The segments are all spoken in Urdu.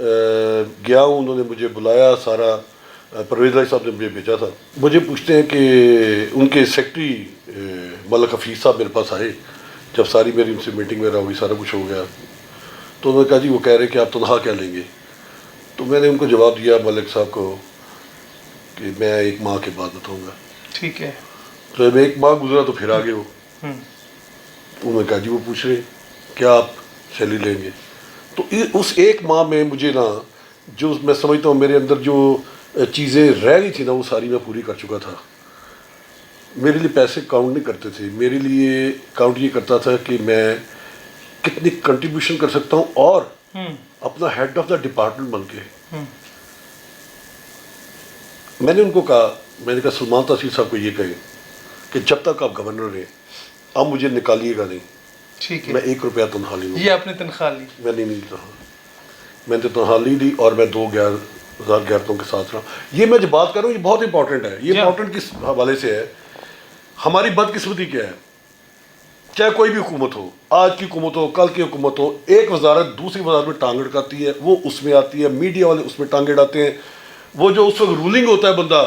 گیا ہوں, انہوں نے مجھے بلایا, سارا پرویز بھائی صاحب نے مجھے بھیجا تھا. مجھے پوچھتے ہیں کہ ان کے سیکرٹری ملک حفیظ صاحب میرے پاس آئے, جب ساری میری ان سے میٹنگ وغیرہ ہوئی, سارا کچھ ہو گیا, تو انہوں نے کہا جی وہ کہہ رہے کہ آپ تنخواہ کیا لیں گے. تو میں نے ان کو جواب دیا ملک صاحب کو کہ میں 1 ماہ کے بعد بتاؤں گا. ٹھیک ہے. تو جب 1 ماہ گزرا تو پھر آگے ہو, انہوں نے کہا جی وہ پوچھ رہے کیا آپ سیلری لیں گے. تو اس 1 ماہ میں مجھے نا, جو میں سمجھتا ہوں میرے اندر جو چیزیں رہ گئی تھی نا, وہ ساری میں پوری کر چکا تھا. میرے لیے پیسے کاؤنٹ نہیں کرتے تھے, میرے لیے کاؤنٹ یہ کرتا تھا کہ میں کتنی کنٹریبیوشن کر سکتا ہوں, اور اپنا ہیڈ آف دا ڈپارٹمنٹ بن کے. میں نے ان کو کہا, میں نے کہا سلمان تحصیل صاحب کو یہ کہیں کہ جب تک آپ گورنر ہیں اب مجھے نکالیے گا نہیں. ٹھیک ہے. میں 1 روپیہ تنخواہ نہیں لوں. یہ آپ نے تنخواہ لی؟ میں نہیں لی تنخواہ, میں نے تنخواہ لی لی, اور میں 2 غیرتوں کے ساتھ رہا. یہ میں جو بات کر رہا ہوں یہ بہت امپورٹنٹ ہے. یہ امپورٹنٹ کس حوالے سے ہے, ہماری بدقسمتی کیا ہے, چاہے کوئی بھی حکومت ہو, آج کی حکومت ہو, کل کی حکومت ہو, ایک وزارت دوسری وزارت میں ٹانگ اڑکاتی ہے, وہ اس میں آتی ہے, میڈیا والے اس میں ٹانگ اڑاتے ہیں. وہ جو اس وقت رولنگ ہوتا ہے بندہ,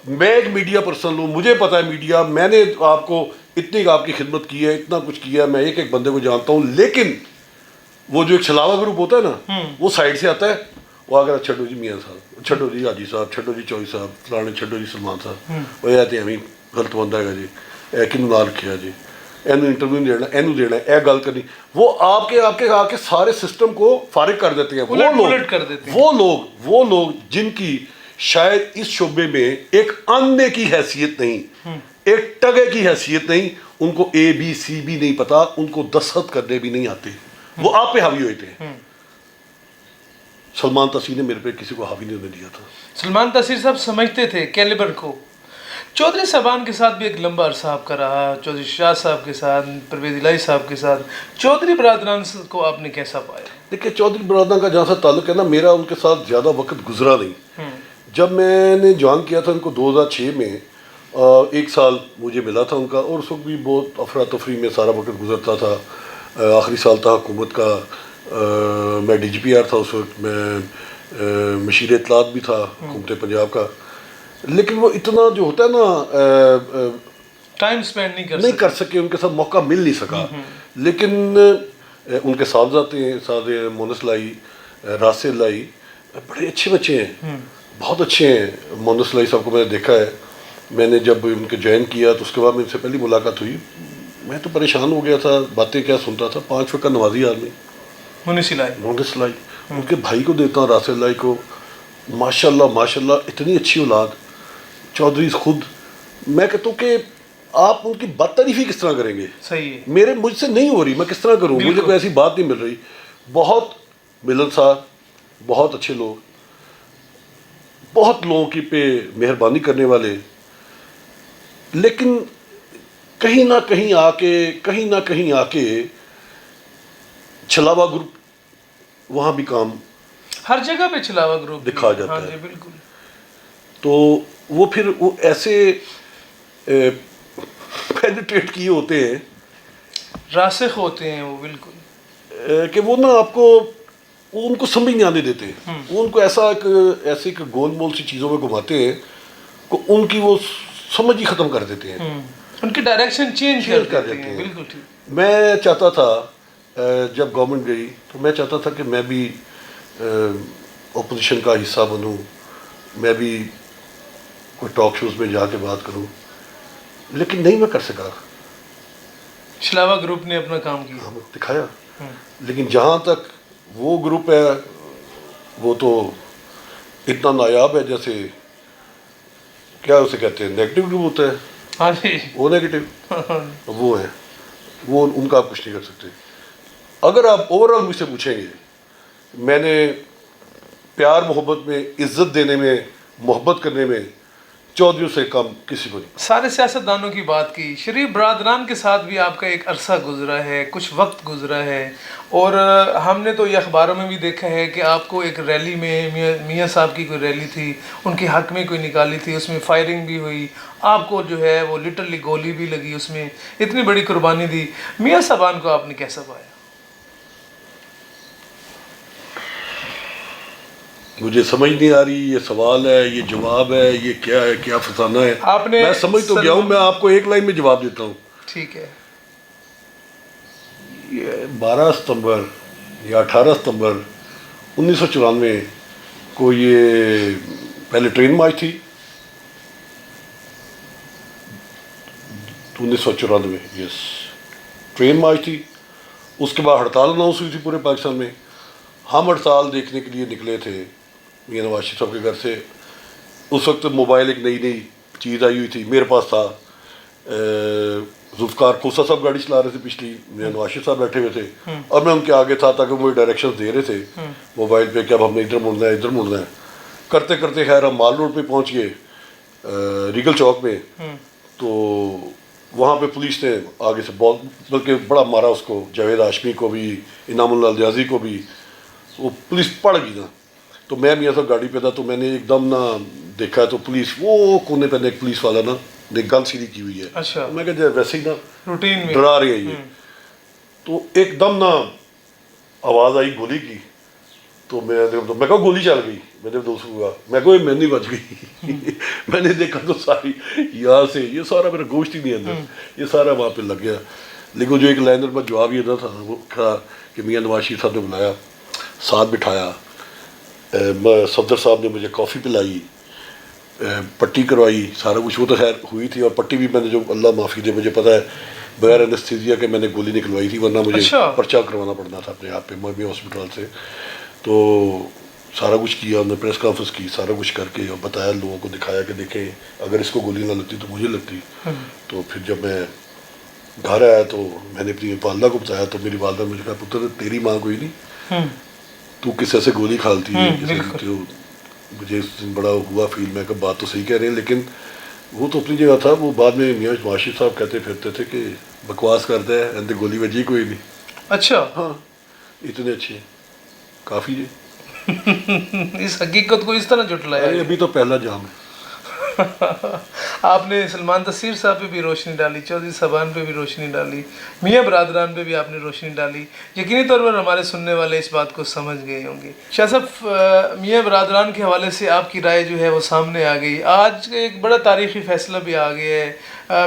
میں ایک میڈیا پرسن ہوں, مجھے پتا ہے میڈیا, میں نے آپ کو اتنی آپ کی خدمت کی ہے, اتنا کچھ کیا ہے, میں ایک ایک بندے کو جانتا ہوں. لیکن وہ جو ایک چھلاوا گروپ ہوتا ہے نا, وہ سائڈ سے آتا ہے, وہ آگر چھڈو جی میاں صاحب, چھڈو جی حاجی صاحب, چھڈو جی چوئی صاحب, فلانے چھڈو جی سلمان صاحب, وہ یہ آتے ہیں ہمیں غلط بندہ ہے جی, اے کنوں نال رکھیا جی, اینو انٹرویو نہیں دینا, اینو دینا, اے گل کرنی. وہ آپ کے سارے سسٹم کو فارغ کر دیتے ہیں. وہ لوگ جن کی شاید اس شعبے میں ایک آنے کی حیثیت نہیں, ایک ٹگے کی حیثیت نہیں, ان کو ABC بھی نہیں پتا, ان کو دستخط کرنے بھی نہیں آتے, وہ آپ پہ حاوی ہوئے تھے. سلمان تحصیل نے میرے پہ کسی کو حاوی نہیں ہونے دیا تھا. سلمان تحصیل صاحب سمجھتے تھے کیلیبر کو. چودھری صاحبان کے ساتھ بھی ایک لمبا عرصہ آپ کا رہا, چودھری شاہ صاحب کے ساتھ, پرویز الہی صاحب کے ساتھ. چودھری برادران کو آپ نے کیسا پایا؟ دیکھیں چودھری برادران کا جہاں سے تعلق ہے نا, میرا ان کے ساتھ زیادہ وقت گزرا نہیں. جب میں نے جوائن کیا تھا ان کو 2006 میں, 1 سال مجھے ملا تھا ان کا, اور اس وقت بھی بہت افراتفری میں سارا وقت گزرتا تھا. آخری سال تھا حکومت کا, میں DGPR تھا اس وقت, میں مشیر اطلاعات بھی تھا حکومت پنجاب کا. لیکن وہ اتنا جو ہوتا ہے نا ٹائم سپینڈ نہیں کر سکے, ان کے ساتھ موقع مل نہیں سکا. لیکن ان کے صاحبزادے ہیں, صاحب مونس لائی, راسل لائی, بڑے اچھے بچے ہیں, بہت اچھے ہیں. مونس لائی صاحب کو میں نے دیکھا ہے, میں نے جب ان کے جوائن کیا تو اس کے بعد میں ان سے پہلی ملاقات ہوئی, میں تو پریشان ہو گیا تھا, باتیں کیا سنتا تھا. 5 وقت نمازی آدمی مونس لائی, ان کے بھائی کو دیکھتا ہوں راسل لائی کو, ماشاء اللہ اتنی اچھی اولاد. چودھری خود میں کہتا ہوں کہ آپ ان کی بات تعریفی کس طرح کریں گے, صحیح مجھ سے نہیں ہو رہی, میں کس طرح کروں, مجھے کوئی ایسی بات نہیں مل رہی. بہت ملنسار, بہت اچھے لوگ, بہت لوگوں کی پہ مہربانی کرنے والے. لیکن کہیں نہ کہیں آ کے چھلاوا گروپ وہاں بھی کام, ہر جگہ پہ چھلاوا گروپ دکھا جاتا ہے. بالکل. تو وہ پھر وہ ایسے پینیٹریٹ کیے ہوتے ہیں, راسخ ہوتے ہیں وہ, بالکل, کہ وہ نا آپ کو, وہ ان کو سمجھ نہیں آنے دیتے. وہ ان کو ایسے گول مول سی چیزوں میں گھماتے ہیں کہ ان کی وہ سمجھ ہی ختم کر دیتے ہیں, ان کی ڈائریکشن چینج کر دیتے ہیں. بالکل ٹھیک. میں چاہتا تھا جب گورنمنٹ گئی تو میں چاہتا تھا کہ میں بھی اپوزیشن کا حصہ بنوں, میں بھی کوئی ٹاک شوز میں جا کے بات کروں, لیکن نہیں میں کر سکا. چھلاوا گروپ نے اپنا کام کیا, دکھایا. لیکن جہاں تک وہ گروپ ہے وہ تو اتنا نایاب ہے, جیسے کیا اسے کہتے ہیں نیگیٹو گروپ ہوتا ہے. ہاں جی, وہ نیگیٹو وہ ہیں, وہ ان کا آپ کچھ نہیں کر سکتے. اگر آپ اوور آل مجھ سے پوچھیں گے, میں نے پیار محبت میں, عزت دینے میں, محبت کرنے میں چودھریوں سے کم کسی کو نہیں. سارے سیاستدانوں کی بات کی, شریف برادران کے ساتھ بھی آپ کا ایک عرصہ گزرا ہے, کچھ وقت گزرا ہے, اور ہم نے تو یہ اخباروں میں بھی دیکھا ہے کہ آپ کو ایک ریلی میں, میاں صاحب کی کوئی ریلی تھی, ان کے حق میں کوئی نکالی تھی, اس میں فائرنگ بھی ہوئی, آپ کو جو ہے وہ لٹرلی گولی بھی لگی, اس میں اتنی بڑی قربانی دی. میاں صاحبان کو آپ نے کیسا پایا؟ مجھے سمجھ نہیں آ رہی یہ سوال ہے یہ جواب ہے یہ کیا ہے کیا فسانہ ہے. آپ نے میں سمجھ تو گیا ہوں, میں آپ کو ایک لائن میں جواب دیتا ہوں. ٹھیک ہے. یہ 12 ستمبر یا 18 ستمبر 1994 کو یہ پہلے ٹرین مارچ تھی 1994 یس ٹرین مارچ تھی. اس کے بعد ہڑتال اناؤنس ہوئی تھی پورے پاکستان میں. ہم ہڑتال دیکھنے کے لیے نکلے تھے میاں نواز شریف صاحب کے گھر سے. اس وقت موبائل ایک نئی نئی چیز آئی ہوئی تھی, میرے پاس تھا. ذوالفقار کھوسہ صاحب گاڑی چلا رہے تھے پچھلی, میاں نواز شریف صاحب بیٹھے ہوئے تھے اور میں ان کے آگے تھا تاکہ وہ ڈائریکشن دے رہے تھے موبائل پہ کہ اب ہم نے ادھر مڑنا ہے ادھر مڑنا ہے. کرتے کرتے خیر ہم مال روڈ پہ پہنچ گئے ریگل چوک میں. تو وہاں پہ پولیس نے آگے سے بہت بلکہ بڑا مارا اس کو, جاوید ہاشمی کو بھی انعام اللہ الجازی کو بھی. وہ پولیس پڑ گئی نا. تو میں میاں صاحب گاڑی پہ تھا تو میں نے ایک دم نا دیکھا تو پولیس وہ کونے پہ ایک پولیس والا نا گن سیدھی کی ہوئی ہے. اچھا. میں کہا ویسے ہی نا روٹین میں ڈرا رہی ہے یہ. تو ایک دم نا آواز آئی گولی کی. تو میں کہا گولی چل گئی. میں نے دوست ہوا میں کہا میں نہیں بچ گئی. میں نے دیکھا تو ساری یہاں سے یہ سارا میرا گوشت ہی نہیں اندر, یہ سارا وہاں پہ لگ گیا. لیکن جو ایک لائنر میں جواب یہ نہ تھا وہ تھا کہ میاں نواز شریف صاحب نے بلایا, ساتھ بٹھایا, صفدر صاحب نے مجھے کافی پلائی, پٹی کروائی, سارا کچھ. وہ تو خیر ہوئی تھی اور پٹی بھی میں نے جو اللہ معافی دے مجھے پتہ ہے بغیر انستھیزیا کہ میں نے گولی نکلوائی تھی, ورنہ مجھے پرچہ کروانا پڑنا تھا اپنے آپ پہ میں ہاسپٹل سے. تو سارا کچھ کیا, ہم نے پریس کانفرنس کی, سارا کچھ کر کے اور بتایا, لوگوں کو دکھایا کہ دیکھیں اگر اس کو گولی نہ لگتی تو مجھے لگتی. تو پھر جب میں گھر آیا تو میں نے اپنی والدہ کو بتایا تو میری والدہ نے مجھے کہا پتر تیری ماں کوئی نہیں, تو کس سے گولی کھالتی ہے. تو مجھے اس دن بڑا ہوا فیل, میں کہ بات تو صحیح کہہ رہے ہیں لیکن وہ تو اپنی جگہ تھا. وہ بعد میں میاں نواز شریف صاحب کہتے پھرتے تھے کہ بکواس کرتا ہے اندر گولی بجی کوئی نہیں. اچھا. ہاں اتنے اچھے کافی ہے. اس حقیقت کو اس طرح جھٹلایا. ابھی تو پہلا جام ہے. آپ نے سلمان تصیر صاحب پہ بھی روشنی ڈالی, چودھری صاحبان پہ بھی روشنی ڈالی, میاں برادران پہ بھی آپ نے روشنی ڈالی. یقینی طور پر ہمارے سننے والے اس بات کو سمجھ گئے ہوں گے. شاہ صاحب میاں برادران کے حوالے سے آپ کی رائے جو ہے وہ سامنے آ گئی. آج ایک بڑا تاریخی فیصلہ بھی آ گیا ہے.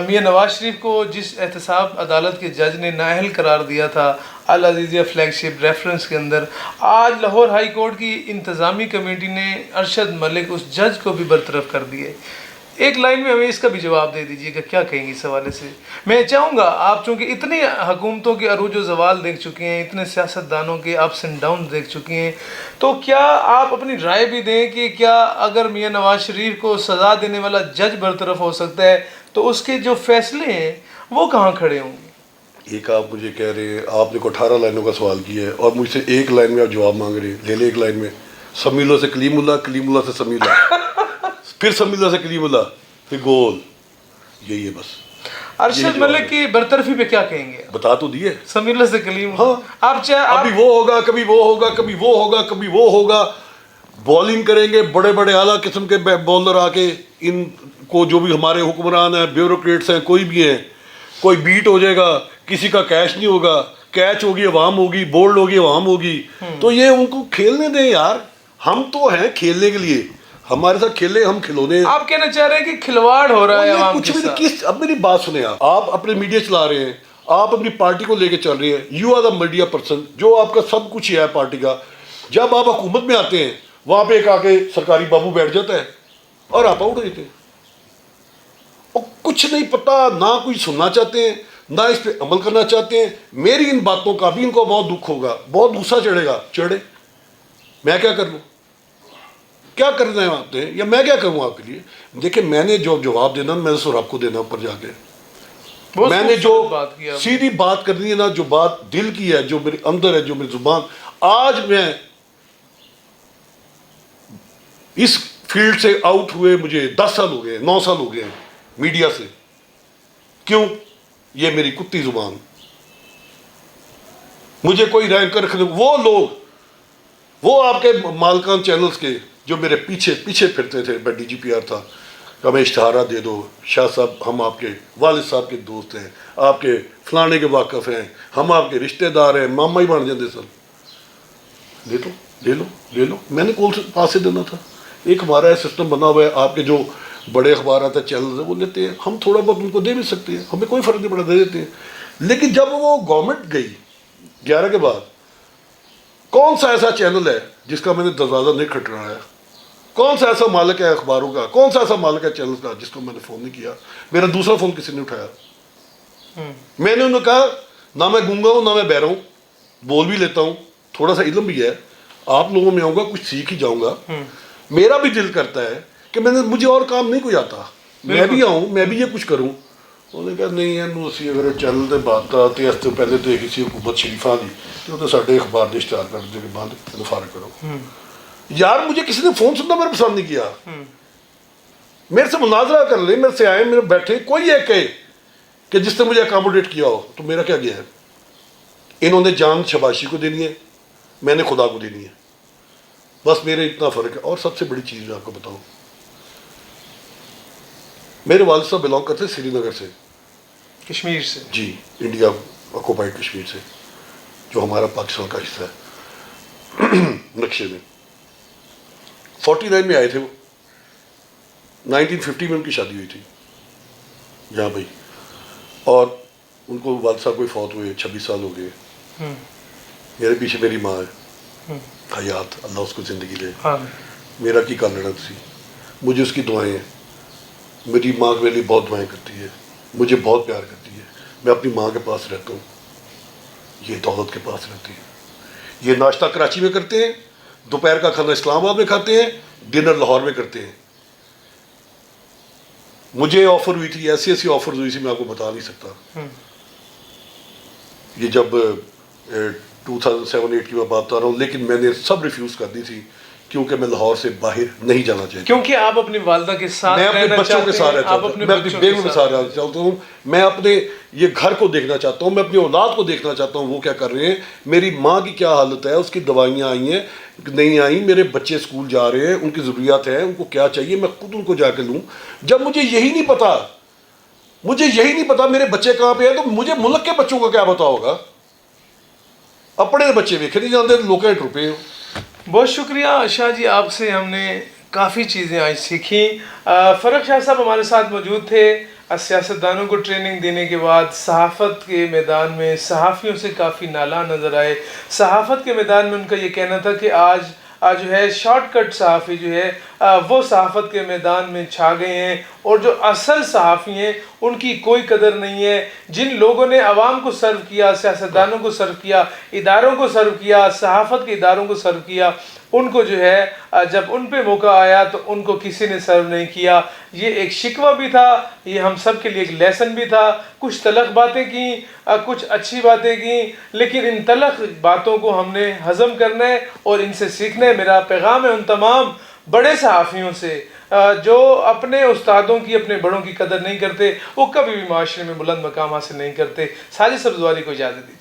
میاں نواز شریف کو جس احتساب عدالت کے جج نے نااہل قرار دیا تھا العزیزیہ فلیگ شپ ریفرنس کے اندر, آج لاہور ہائی کورٹ کی انتظامی کمیٹی نے ارشد ملک اس جج کو بھی برطرف کر دیے. ایک لائن میں ہمیں اس کا بھی جواب دے دیجیے کہ کیا کہیں گے اس حوالے سے. میں چاہوں گا آپ چونکہ اتنی حکومتوں کے عروج و زوال دیکھ چکے ہیں, اتنے سیاستدانوں کے اپس اینڈ ڈاؤن دیکھ چکے ہیں, تو کیا آپ اپنی رائے بھی دیں کہ کیا اگر میاں نواز شریف کو سزا دینے والا جج برطرف ہو سکتا ہے تو اس کے جو فیصلے ہیں وہ کہاں کھڑے ہوں گے؟ ایک آپ مجھے کہہ رہے ہیں آپ نے کو 18 لائنوں کا سوال کیا ہے اور مجھ سے ایک لائن میں آپ جواب مانگ رہے ہیں. لے لے ایک لائن میں, سمی اللہ سے کلیم اللہ, کلیم اللہ سے سمی اللہ, پھر سمی اللہ سے کلیم اللہ, پھر گول. یہی ہے بس. ارشد ملک کی برطرفی پہ کیا کہیں گے؟ بتا تو دیے, سمی اللہ سے کلیم. ہاں آپ ابھی وہ ہوگا کبھی وہ ہوگا کبھی وہ ہوگا کبھی وہ ہوگا. بالنگ کریں گے بڑے بڑے اعلیٰ قسم کے بولر آ کے, ان کو جو بھی ہمارے حکمران ہیں بیوروکریٹس ہیں کوئی بھی ہیں, کوئی بیٹ ہو جائے گا, کسی کا کیچ نہیں ہوگا, کیچ ہوگی عوام ہوگی, بولڈ ہوگی عوام ہوگی. تو یہ ان کو کھیلنے دیں یار, ہم تو ہیں کھیلنے کے لیے, ہمارے ساتھ کھیلے, ہم کھلونے. آپ کہنا چاہ رہے ہیں کہ کھلواڑ ہو رہا ہے عوام کے ساتھ. کس اب میری بات سنیں, آپ اپنے میڈیا چلا رہے ہیں, آپ اپنی پارٹی کو لے کے چل رہے ہیں, you are the media person, جو آپ کا سب کچھ ہی ہے پارٹی کا. جب آپ حکومت میں آتے ہیں وہاں پہ ایک آ کے سرکاری بابو بیٹھ جاتا ہے اور آپ اٹھ جاتے ہیں, اور کچھ نہیں پتا, نہ کوئی سننا چاہتے ہیں نہ اس پہ عمل کرنا چاہتے ہیں. میری ان باتوں کا بھی ان کو بہت دکھ ہوگا, بہت غصہ چڑھے گا, چڑھے. میں کیا کر لوں, کیا کرنا ہے آپ نے, یا میں کیا کروں آپ کے لیے. دیکھیں میں نے جو جواب دینا میں نے آپ کو دینا اوپر جا کے. میں نے جو سیدھی بات کرنی ہے نا, جو بات دل کی ہے, جو میرے اندر ہے, جو میری زبان. آج میں اس فیلڈ سے آؤٹ ہوئے مجھے 10 سال ہو گئے, 9 سال ہو گئے ہیں میڈیا سے. کیوں؟ یہ میری کتی زبان. مجھے کوئی رینک کر رکھنے, وہ لوگ, وہ آپ کے مالکان چینلز کے جو میرے پیچھے پھرتے تھے, میں ڈی جی پی آر تھا, ہمیں اشتہارات دے دو, شاہ صاحب ہم آپ کے والد صاحب کے دوست ہیں, آپ کے فلانے کے واقف ہیں, ہم آپ کے رشتہ دار ہیں, ماما ہی بن جاتے سر. دے دو, لے لو, میں نے کال پاس سے دینا تھا. ایک ہمارا سسٹم بنا ہوا ہے, آپ کے جو بڑے اخبارات ہیں چینلز ہیں وہ لیتے ہیں, ہم تھوڑا بہت ان کو دے بھی سکتے ہیں, ہمیں کوئی فرق نہیں پڑا, دے دیتے ہیں. لیکن جب وہ گورنمنٹ گئی 11 کے بعد, کون سا ایسا چینل ہے جس کا میں نے دروازہ نہیں کھٹکایا؟ کون سا ایسا مالک ہے اخباروں کا, کون سا ایسا مالک ہے چینل کا جس کو میں نے فون نہیں کیا؟ میرا دوسرا فون کسی نے اٹھایا. میں نے انہوں کہا نہ میں گونگا ہوں نہ میں بہرا ہوں, بول بھی لیتا ہوں, تھوڑا سا علم بھی ہے, آپ لوگوں میں آؤں گا کچھ سیکھ ہی جاؤں گا. میرا بھی دل کرتا ہے کہ مجھے اور کام نہیں کوئی آتا, میں بھی آؤں, میں بھی یہ کچھ کروں. انہوں نے کہا نہیں ہے اسی اگر چینل سے بات آتی ہے پہلے تو کسی حکومت شریفہ دی تو سارے اخبار دے اشتہار کر دے کے بعد فارغ کرو. یار مجھے کسی نے فون سننا میرے پسند نہیں کیا, میرے سے مناظرہ کر لیں, میرے سے آئے, میرے بیٹھے, کوئی یہ کہے کہ جس نے مجھے اکاموڈیٹ کیا ہو تو میرا کیا گیا ہے. انہوں نے جان شباشی کو دینی ہے, میں نے خدا کو دینی ہے, بس میرے اتنا فرق ہے. اور سب سے بڑی چیز میں آپ کو بتاؤں, میرے والد صاحب بلانگ کرتے سری نگر سے, کشمیر سے. جی, انڈیا آکوپائڈ کشمیر سے, جو ہمارا پاکستان کا حصہ ہے نقشے میں. 49 میں آئے تھے وہ, 1950 میں ان کی شادی ہوئی تھی یہاں بھائی, اور ان کو والد صاحب کوئی فوت ہوئے 26 سال ہو گئے. میرے پیچھے میری ماں ہے حیات, اللہ اس کو زندگی دے. میرا کی کال لڑا تھی, مجھے اس کی دعائیں ہیں. میری ماں میرے لیے بہت دعائیں کرتی ہے, مجھے بہت پیار کرتی ہے. میں اپنی ماں کے پاس رہتا ہوں, یہ دولت کے پاس رہتی ہے. یہ ناشتہ کراچی میں کرتے ہیں, دوپہر کا کھانا اسلام آباد میں کھاتے ہیں, ڈنر لاہور میں کرتے ہیں. مجھے آفر ہوئی تھی, ایسی ایسی آفر ہوئی تھی میں آپ کو بتا نہیں سکتا. یہ جب 2007-8 کی میں بات کر رہا ہوں, لیکن میں نے سب ریفیوز کر دی تھی کیونکہ میں لاہور سے باہر نہیں جانا چاہتا. کیونکہ آپ اپنی والدہ کے ساتھ میں اپنے بچوں کے ساتھ رہتا ہوں, میں اپنی بیگم کے ساتھ رہنا چاہتا ہوں, میں اپنے یہ گھر کو دیکھنا چاہتا ہوں, میں اپنی اولاد کو دیکھنا چاہتا ہوں وہ کیا کر رہے ہیں, میری ماں کی کیا حالت ہے, اس کی دوائیاں آئی ہیں نہیں آئیں, میرے بچے اسکول جا رہے ہیں, ان کی ضروریات ہیں, ان کو کیا چاہیے, میں خود ان کو جا کے لوں. جب مجھے یہی نہیں پتا میرے بچے کہاں پہ ہیں, تو مجھے ملک کے بچوں کا کیا پتا ہوگا. اپنے بچے ویکھے نہیں جاتے, لوکل روپے ہو. بہت شکریہ شاہ جی, آپ سے ہم نے کافی چیزیں آج سیکھیں. فرق شاہ صاحب ہمارے ساتھ موجود تھے. سیاستدانوں کو ٹریننگ دینے کے بعد صحافت کے میدان میں صحافیوں سے کافی نالاں نظر آئے. صحافت کے میدان میں ان کا یہ کہنا تھا کہ آج جو ہے شارٹ کٹ صحافی جو ہے وہ صحافت کے میدان میں چھا گئے ہیں, اور جو اصل صحافی ہیں ان کی کوئی قدر نہیں ہے. جن لوگوں نے عوام کو سرو کیا, سیاستدانوں کو سرو کیا, اداروں کو سرو کیا, صحافت کے اداروں کو سرو کیا, ان کو جو ہے جب ان پہ موقع آیا تو ان کو کسی نے سرو نہیں کیا. یہ ایک شکوہ بھی تھا, یہ ہم سب کے لیے ایک لیسن بھی تھا. کچھ تلخ باتیں کیں, کچھ اچھی باتیں کیں, لیکن ان تلخ باتوں کو ہم نے ہضم کرنا ہے اور ان سے سیکھنا ہے. میرا پیغام ہے ان تمام بڑے صحافیوں سے جو اپنے استادوں کی, اپنے بڑوں کی قدر نہیں کرتے, وہ کبھی بھی معاشرے میں بلند مقام حاصل نہیں کرتے. ساجد سبزواری کو اجازت دیجیے.